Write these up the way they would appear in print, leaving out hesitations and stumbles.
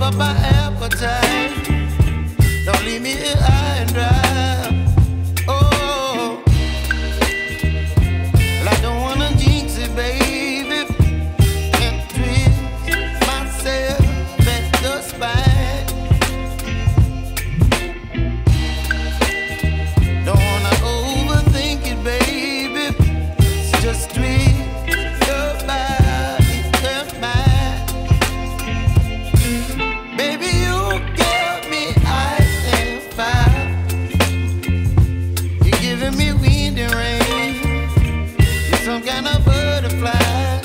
up my appetite. Don't leave me here high and dry. Oh, well, I don't wanna jinx it, baby, and twist myself at the spine. Don't wanna overthink it, baby. It's just twist your body and mine. Baby, you give me ice and fire. You're giving me wind and rain. You're some kind of butterfly.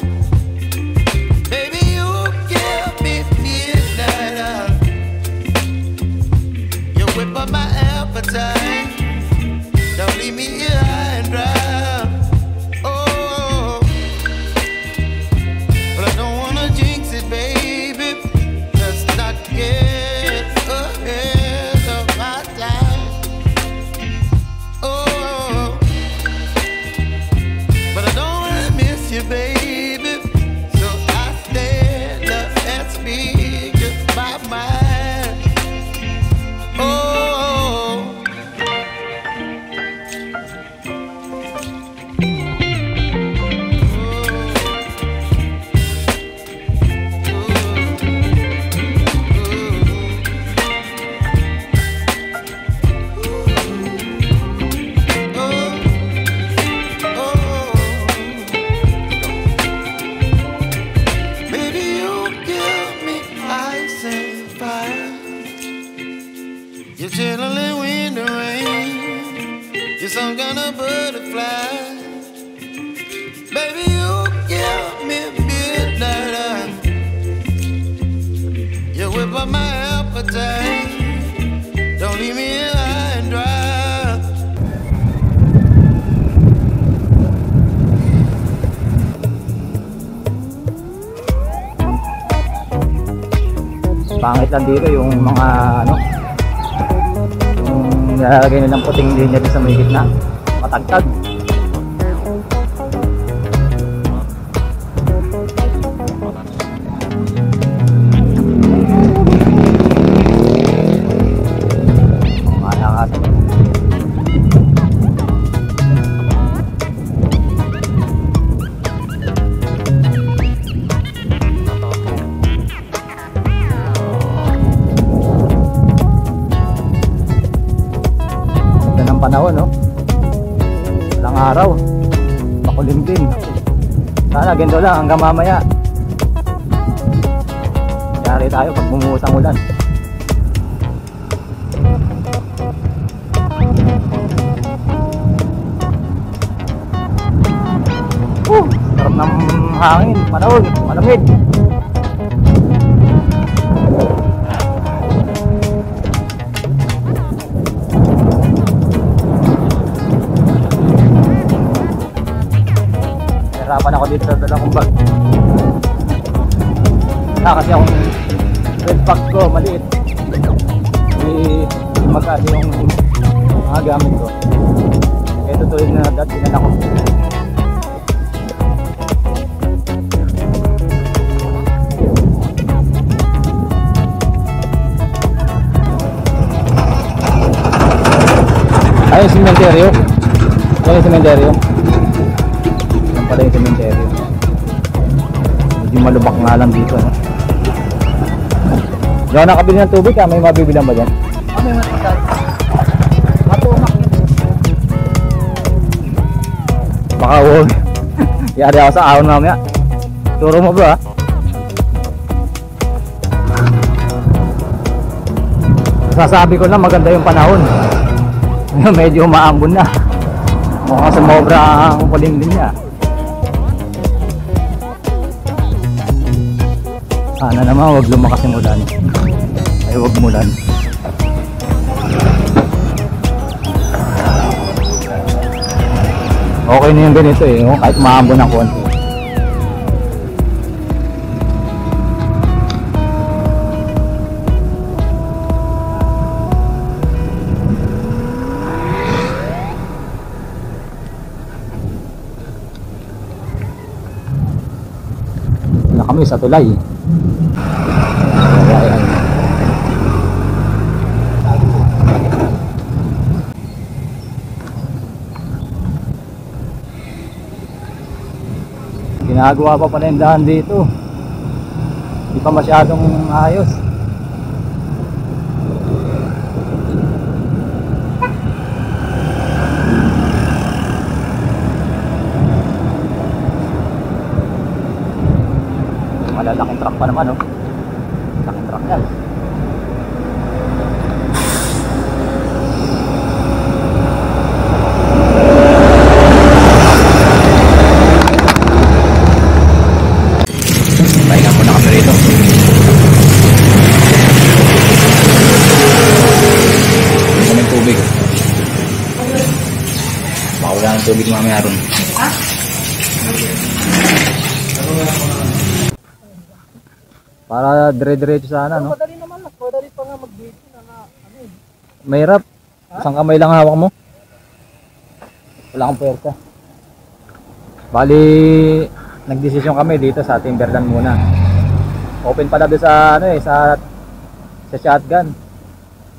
Baby, you give me midnight. You whip up my appetite. Don't leave me here high and dry. Oh, but I don't wanna jinx it, baby. Let's not get ahead of my time. Oh, but I don't wanna miss you, baby. So I stand up and speak just my mind. Oh. Baby, you give me ice and fire. You're chilling wind and rain. You're some kind of butterfly. Baby, you give me midnight. You whip up my appetite. Don't leave me here high and dry. Pangit lang dito yung mga ano, yung nilalagay nilang puting linya dito sa may gitna, matagtag. Malakad. Panahon, no? Walang araw, makulimlim. Sana ganito lang hanggang mamaya. Yari tayo pag bumuhos ang ulan. Sarap ng hangin, panahon, malamig. Hirapan ako dito sa dalang kong bag. Kasi akong red pack ko maliit. Hindi magkasi yung mga gamit ko. Kaya tutuloy na dati na ako. Ay, yung sementeryo. Ay, yung sementeryo. Yan pala yung sementeryo. Medyo malubak nga lang dito, no? Diyan ako nakabili ng tubig, may mabibilan ba dyan? May matigal. Matumak yun. Baka huwag. Yari ako sa ahon mamaya. Turo mo bro, ha? Sasabi ko lang maganda yung panahon. Medyo maambon na. Mukhang sumobra ang kulimlim niya. Sana naman huwag lumakas yung ulan. Ay huwag mulan. Okay na yung ganito eh, kahit maambon ng konti. Kami sa tulay. Ayan. ginagawa pa pala yung daan dito. Hindi pa masyadong ayos. Malalaking truck pa naman, oh. Laking truck yan. Pahinga muna kami rito. Hindi kami tubig. Baka wala ng tubig mamaya ron. Para dire-diretso sana, no? Madali naman, madali pa nga mag-video na ano eh. Mahirap. Isang kamay lang hawak mo. Wala kang puwersa. Bali, nagdesisyon kami dito sa Timberland muna. Open pala doon sa ano eh, sa shotgun.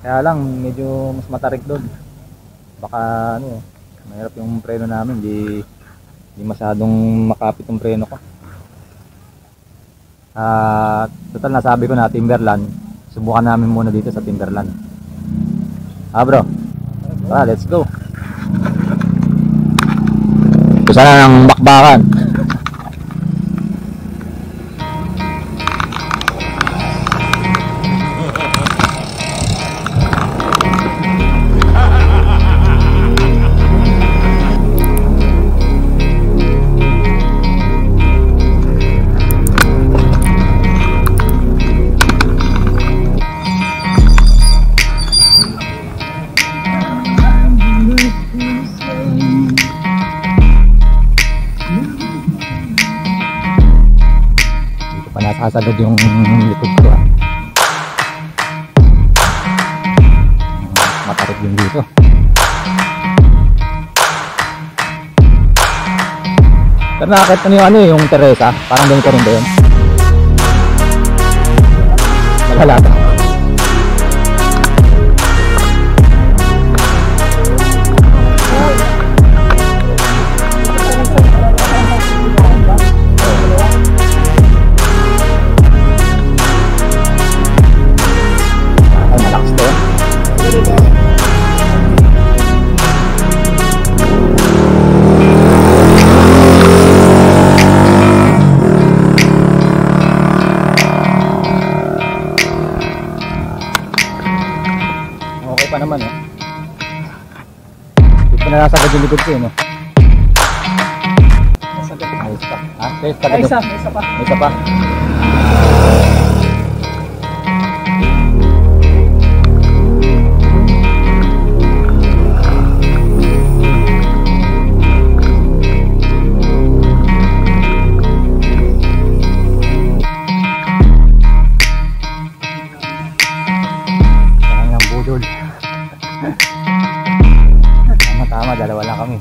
Kaya lang medyo mas matarik doon. Baka ano, mahirap yung preno namin, hindi masyadong makapit yung preno ko. Total nasabi ko na Timberland. Subukan namin muna dito sa Timberland. Bro. Let's go. Gusto na ng bakbakan. Nasasagad yung likod ko, ah. Matarik din dito. Pero nakakita nyo yung ano, yung Teresa. Parang ganito rin ba yun? Malalata. Pa naman, eh. Hindi pa nasagad yung likod ko, eh, no? Nasagad. Ayos pa. May isa pa. May isa pa. Sayang ang budol. Tama, dalawa lang kami.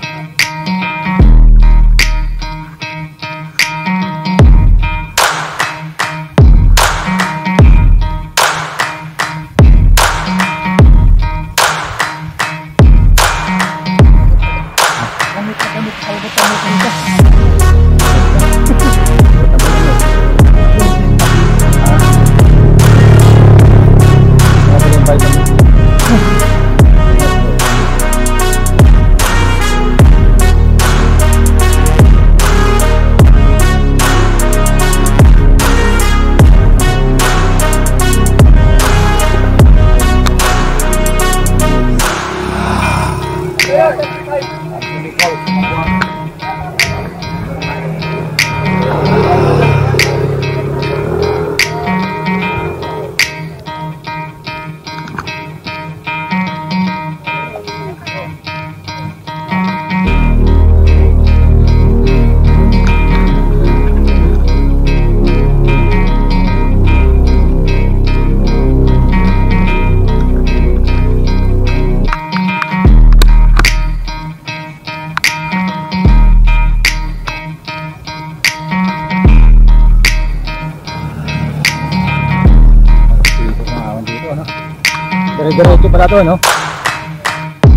Diretso pala to, no?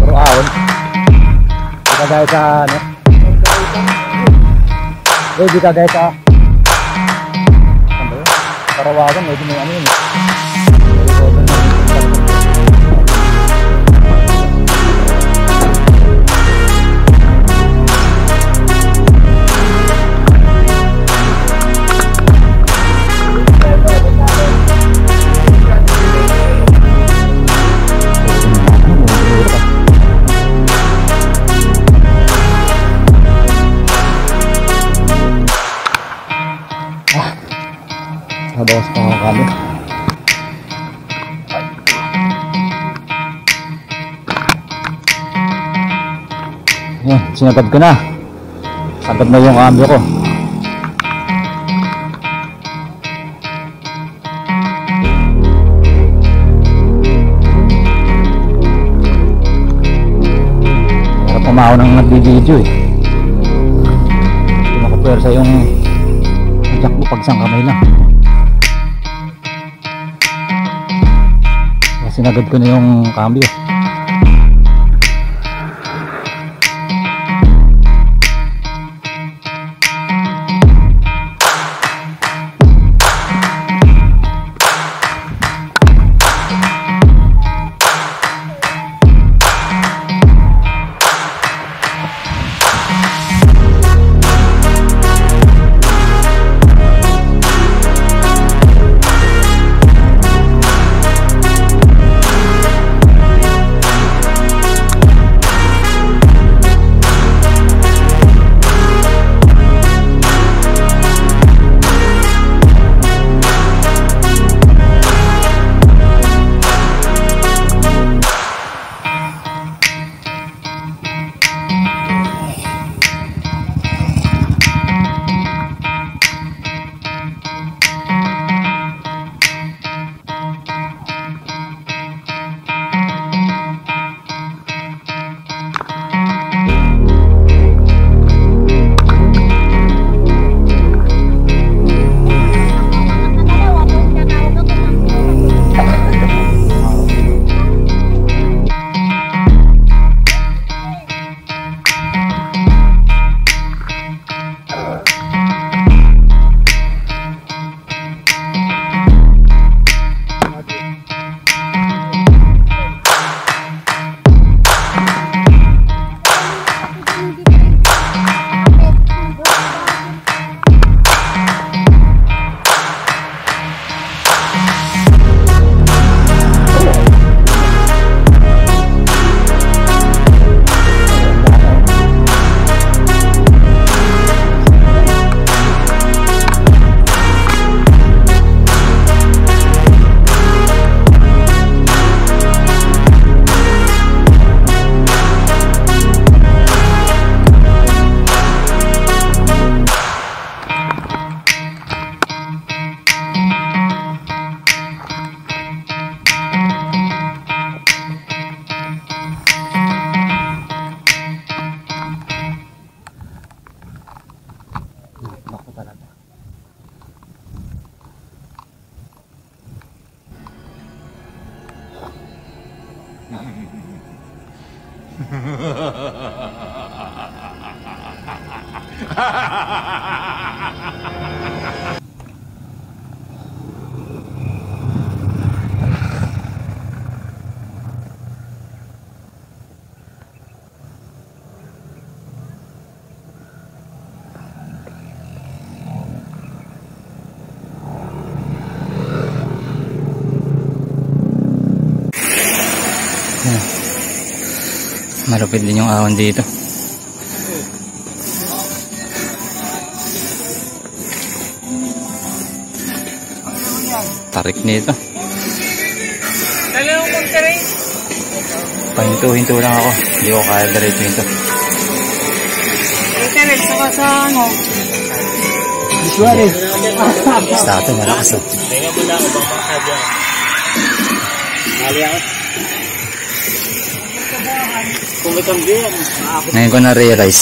Puro ahon. Hindi kagaya sa ano? Ready ka guys ha. Ano yun? Parawagan, medyo may ano yun. Nabawas pa ako kami. Yan, sinagad ko na. Sagad na yung cambio ko. Para pumaw nang nag-video eh. Hindi nakapwersa yung jack mo pag isang kamay lang. Sinagad ko na yung cambio. Malupit din yung ahon dito. Tarik nito. Pahinto-hinto lang ako. Hindi ko kaya diretso nito. Saka sa ano? Visuales. Stato, malakas oh. Teka muna ako bang makakadya. Mali ako. Kung may kambyo yan. Ngayon ko na-realize.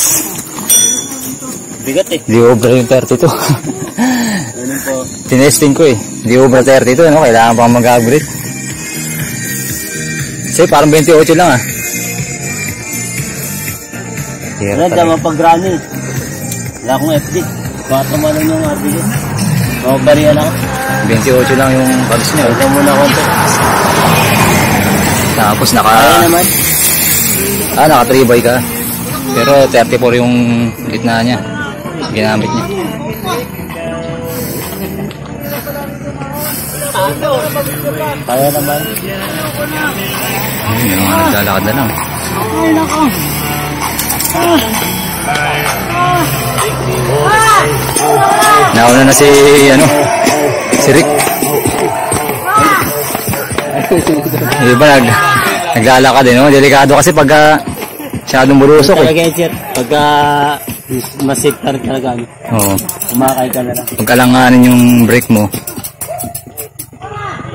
Bigat eh. Di obra yung 32. Ano po? Tinesting ko eh. Di obra 32, ano? Kailangan pang mag-upgrade. Kasi parang 28 lang ah. Wala, dama pag-run eh. Wala akong FD. Baka tumalon yung RD ko. O, bariya lang. 28 lang yung bags niya. Ito muna konti. Tapos Kaya naman. naka 3 by ka. Pero 34 yung gitna niya. Ginamit niya. Kaya naman. Ayun, yung mga naglalakad na lang. Nauna na si si Rick. Yung iba naglalakad din, no? Delikado kasi pagka masyadong bulusok eh. Talaga yan, sir. Pagka masip ka rin talaga. Oo. Umakay ka na lang. Pagkalanganin yung brake mo,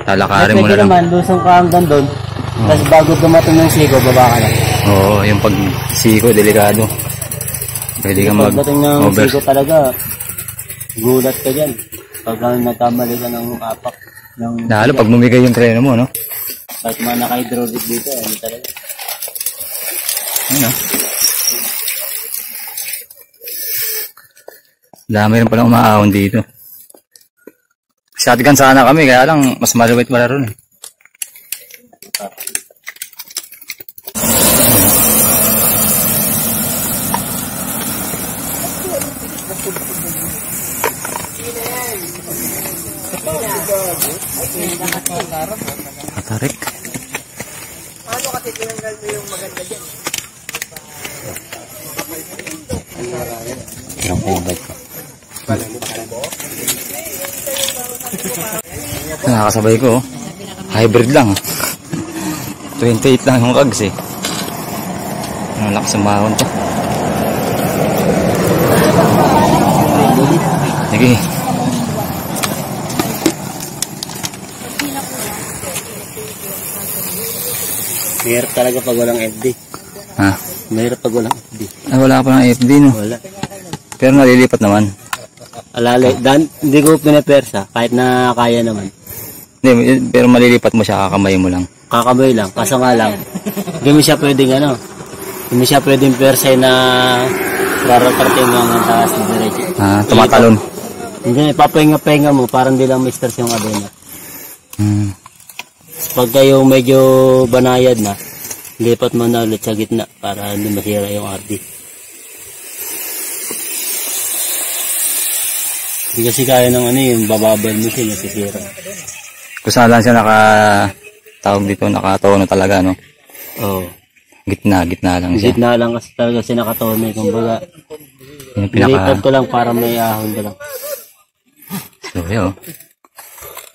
lalakarin mo na lang. naman, lusong ka hanggang doon. Tapos bago dumating yung siko, baba ka lang. Oo, yung pag siko, delikado. Pwede ka Pagdating ng mag-over. siko talaga, gulat ka dyan. Pagka nagkamali ka ng apak. Lalo pag bumigay yung preno mo, no? Kahit mga naka-hydraulic dito, ano talaga. Ano? Dami rin palang umaahon dito. Shotgun sana kami, kaya lang mas maluwit pala ron. Tarik. Paano kasi tinanggal mo yung maganda dyan? Ang favorite ko. Nakakasabay ko, oh. Hybrid lang. 28 lang yung kags eh. Ang lakas ng mahon to. Sige. Mahirap talaga pag walang FD. Ha? Mahirap pag walang FD. Ay, wala pa ng FD, no? Wala. Pero nalilipat naman. Alali, hindi ko pinapersa kahit na kaya naman. Hindi, pero malilipat mo siya, kakamay mo lang. Kakamay lang, kaso nga lang. Hindi mo siya pwedeng hindi mo siya pwedeng persay na rarating ng taas na diretso. Ah, tumatalon. Hindi, papahinga-pahinga mo, parang di lang may stress yung adena. Hmm. Pag kayo medyo banayad na, lipat mo na ulit sa gitna para hindi masira yung RD. Hindi kasi kaya ng yung bababal mo siya, nasisira. Kung saan lang siya tawag dito, nakatono talaga, no? Oo. Gitna lang siya. Gitna lang kasi talaga siya nakatone. Kumbaga, Yung nilipat ko lang para may ahon ko lang. So, yun.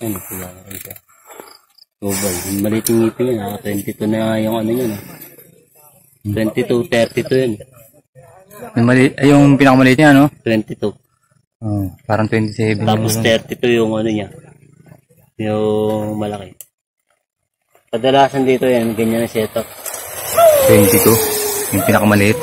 Ano, kaya ito. Global. Maliit yung ngipin yun. 22 na yung ano yun. 22, 32 yun. Yung pinakamaliit niya, no? 22. Oh, parang 27. Tapos 32 yung ano niya. Yung malaki. Kadalasan dito yan, ganyan na setup. 22. Yung pinakamaliit.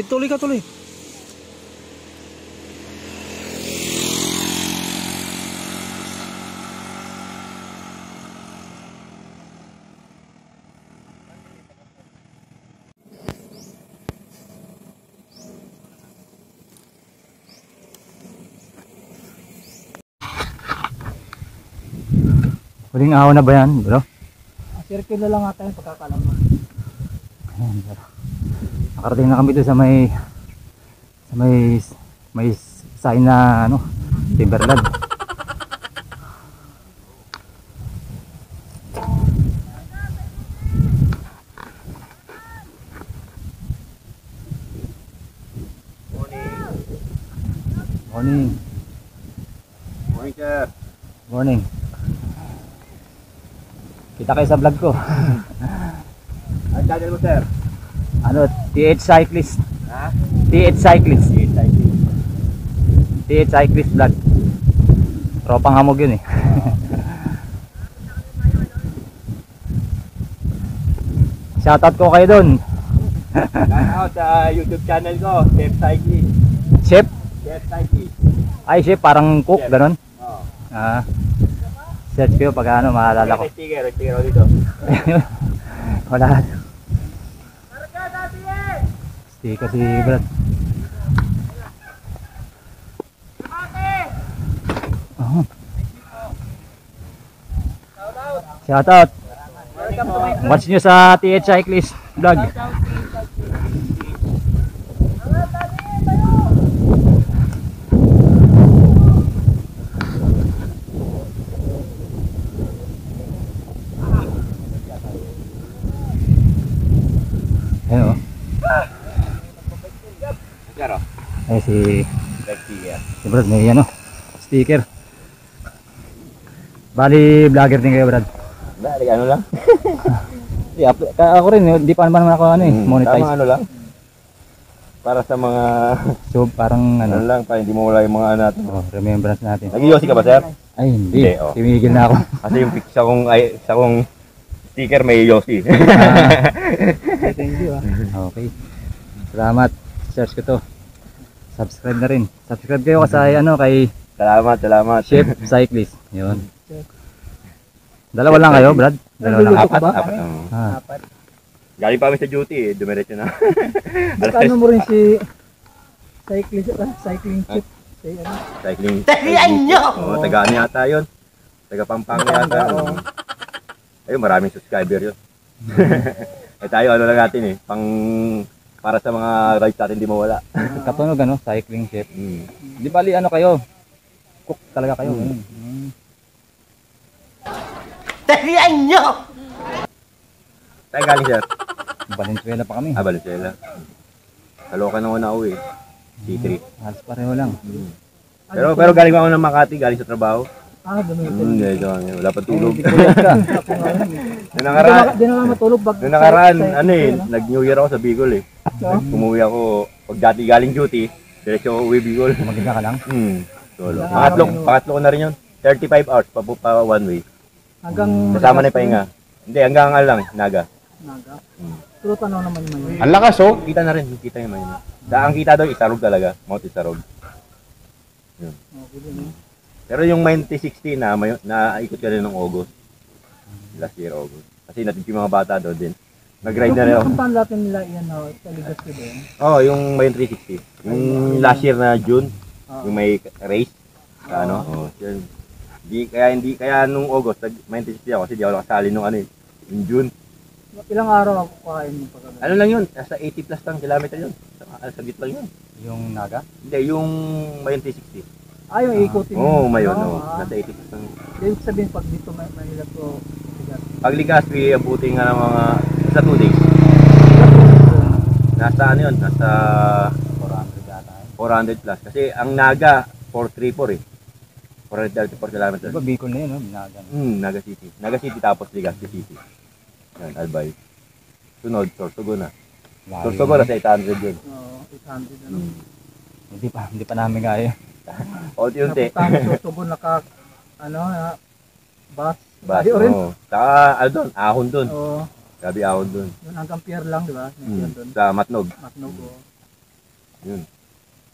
Tuloy ka, tuloy. Huling ahon na ba yan, bro? Circle na lang ata yung pagkakalam mo. Ayan, bro. Nakarating na kami doon sa may sign na Timberland. Morning. Morning, sir. Morning. Kita kayo sa vlog ko. Ang channel mo, sir? TH Cyclist. Ha? TH Cyclist. TH Cyclist vlog. Tropang hamog yun eh. Shoutout ko kayo dun. Shoutout sa YouTube channel ko, Chef Cyclist. Chef? Chef Cyclist. Ay, chef, parang cook, Chef. ganon. Oo. Ah. Search ko pag ano, maalala ko. Sticker ako dito. Wala. Sticker si Brad. Oh. Shoutout. Watch nyo sa TH Cyclist vlog. Ayan o. Ay si Brad may ano, sticker. Bali vlogger din kayo, Brad. Dali, ano lang? Ako rin, hindi pa naman ako ano monetize. Tama ano lang? Para sa mga So parang ano ano, lang, para hindi mawala yung mga ano natin. remembrance natin. Nag-iossi ka ba, sir? Ay hindi, Hindi, oh. tumigil na ako. Kasi yung sa kong sticker may Yossi. Thank you Okay. Salamat. Search ko to. Subscribe na rin. Subscribe kayo kasi ano kay Salamat. Chef Cyclist. Yun. Dalawa lang kayo, Brad? Dalawa lang. Apat. Ah. Galing pa kami sa duty, dumiretso na. Ano mo rin si cycling chip? Si ano? Cycling. Oo, taga ano yata yun. Taga Pampanga yata. Ayun, maraming subscriber yun. Eh tayo, ano lang natin para sa mga rides natin di mawala. Katunog ano, cycling chef. Di bali ano kayo? Cook talaga kayo. Tayo galing, sir. Valenzuela pa kami. Valenzuela. Kalokan ako na uwi. C3. Halos pareho lang. Pero galing ako ng Makati, galing sa trabaho. Dumito. Wala pa tulog. Puyat ka. Nung nakaraan, Di na nga matulog bag. nag-New Year ako sa Bicol eh. Umuwi ako, pag dati galing duty, diretso ako uwi Bicol. Mag-isa ka lang. Solo. Pangatlo ko na rin yun. 35 hours pa one way. Hanggang Kasama na yung pahinga. Hindi, hanggang lang, Naga. Pero tanaw naman yung mayon. Ang lakas oh. Kita na rin, kita yung mayon. Ang kita doon, Isarog talaga. Mount Isarog. Yun. Pero yung Mount 60 naikot ka rin ng August. Last year August. Kasi natin yung mga bata doon din. Nag-ride na rin ako. Kung paano natin nila yan sa Legazpi din? Oo, yung Mount 360. Yung last year na June, yung may race. Yun. Kaya nung August, Mount 360 ako kasi di ako nakasali nung yung June. Ilang araw ako kain mo pag Ano lang yun, nasa 80 plus lang kilometer yun. Sagit lang yun. Yung Naga? Hindi, yung Mount 360. yung ikutin Oo, mayon. Nasa 80 plus lang. Ibig sabihin pag dito Manila to Legazpi. Pag Legazpi, abutin nga ng mga sa 2 days. Nasa ano yun, nasa 400 yata. 400 plus. Kasi ang Naga, 434 eh. 434 kilometers. Diba Bicol na yun, no? Naga. Naga City. Naga City tapos Legazpi City. Yan, Albay. Sunod, Sorsogon na. Sorsogon na sa 800 yun. 800 ano. Hindi pa namin kaya. Unti-unti. Tapos Sorsogon bus. Bas, Ayaw rin. oo. Saka, doon, ahon doon. Oo. Gabi ahon doon. Yun hanggang pier lang, di ba? May pier doon. Sa Matnog. Matnog. Yun.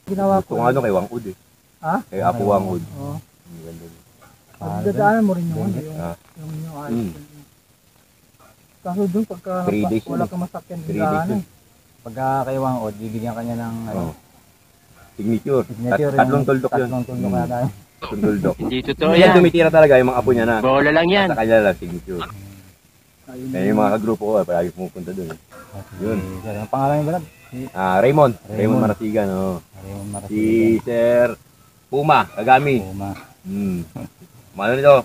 Ginawa Gusto ko. ko kay Wangud eh. Ha? Kay Apo Wangud. Oo. Ganda. Dadaanan mo rin yung Ah. yung ayos. Kaso doon pagka 3 days wala yun. ka masakyan 3 days daanan. yun. Pagka kay Wangod, bibigyan kanya ng Signature. signature. Tatlong tuldok yun. Tatlong tuldok na tayo. Tatlong tuldok. Hindi totoo Yan yan. tumitira talaga yung mga apo niya na. Bola lang yan. Sa kanya lang signature. Ayun. Kaya yung mga kagrupo ko, palagi pumupunta doon. Yun. Ang pangalan niya ba? Si Raymond. Raymond. Raymond Marasigan. Oh. Raymond Marasigan. Si Sir Puma, Kagami. Puma. Ano nito?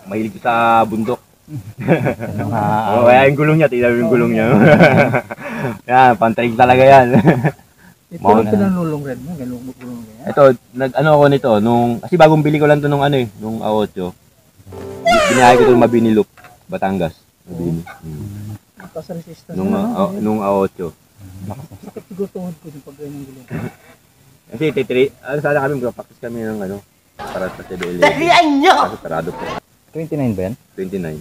Mahilig ko sa bundok. Yung Kaya yung gulong niya, tignan mo yung gulong niya. Yan, pantarig talaga yan. Ito Mount- yung pinanulong red mo, ganun gulong ganyan. Ito, nag-ano ako nito, kasi bagong bili ko lang to nung nung A8. Binahay ko ito nung Mabini Loop, Batangas. Mabini. Tapos resistance Nung, na. nung A8. Sakit siguro tuhod ko yung pag ganyan gulong. Kasi sana kami, mag-practice kami ng para sa CBL. Kasi sarado po. 29 ba yan? 29.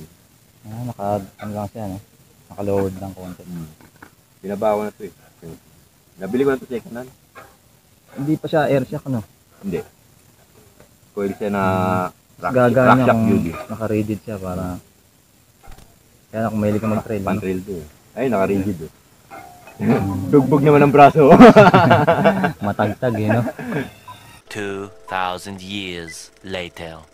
Ano lang siya, no? Naka-load lang konti. Binabawa na to eh. Nabili ko na to second hand. Hindi pa siya air shock, ano? Hindi. Coil siya na Gagana shock kung beauty. naka-rigid siya para... Kaya kung mahilig ka mag-trail. Ano? Pan-trail to eh. Ay, naka-rigid eh. Dugbog naman ang braso. Matagtag, eh, no? 2,000 years later.